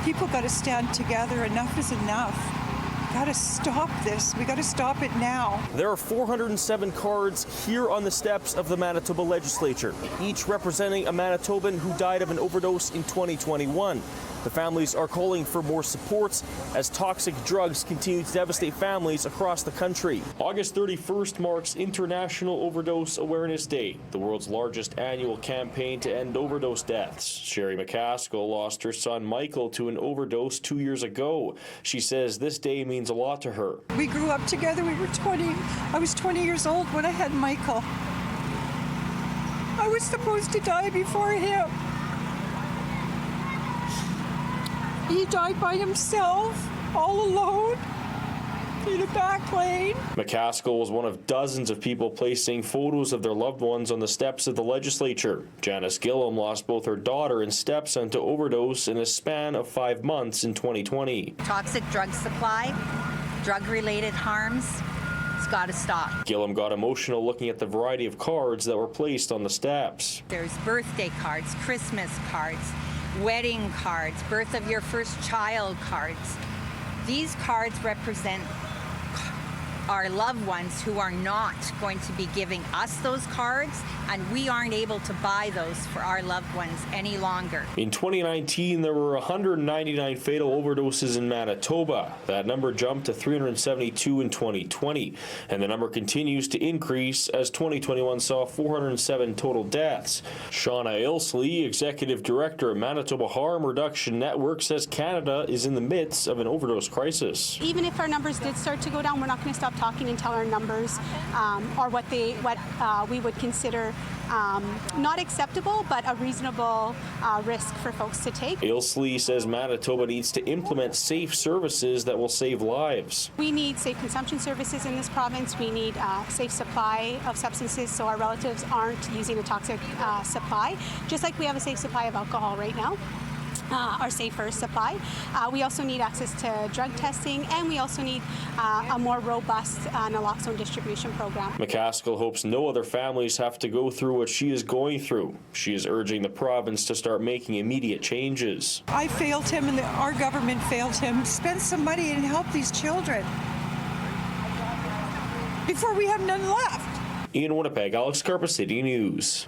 People got to stand together. Enough is enough. Got to stop this. We got to stop it now. There are 407 cards here on the steps of the Manitoba Legislature, each representing a Manitoban who died of an overdose in 2021. The families are calling for more supports as toxic drugs continue to devastate families across the country. August 31st marks International Overdose Awareness Day, the world's largest annual campaign to end overdose deaths. Sherry McCaskill lost her son Michael to an overdose 2 years ago. She says this day means a lot to her. We grew up together. We were 20. I was 20 years old when I had Michael. I was supposed to die before him. He died by himself, all alone, in a back lane. McCaskill was one of dozens of people placing photos of their loved ones on the steps of the legislature. Janice Gillum lost both her daughter and stepson to overdose in a span of 5 months in 2020. Toxic drug supply, drug-related harms, it's got to stop. Gillum got emotional looking at the variety of cards that were placed on the steps. There's birthday cards, Christmas cards, wedding cards, birth of your first child cards. These cards represent our loved ones who are not going to be giving us those cards, and we aren't able to buy those for our loved ones any longer. In 2019, there were 199 fatal overdoses in Manitoba. That number jumped to 372 in 2020, and the number continues to increase as 2021 saw 407 total deaths. Shauna Ilsley, Executive Director of Manitoba Harm Reduction Network, says Canada is in the midst of an overdose crisis. Even if our numbers did start to go down, we're not going to stop talking until our numbers are what we would consider not acceptable, but a reasonable risk for folks to take. Ilsley says Manitoba needs to implement safe services that will save lives. We need safe consumption services in this province. We need safe supply of substances so our relatives aren't using a toxic supply, just like we have a safe supply of alcohol right now. Our safer supply. We also need access to drug testing, and we also need a more robust naloxone distribution program. McCaskill hopes no other families have to go through what she is going through. She is urging the province to start making immediate changes. I failed him and our government failed him. Spend some money and help these children before we have none left. In Winnipeg, Alex Karpa, City News.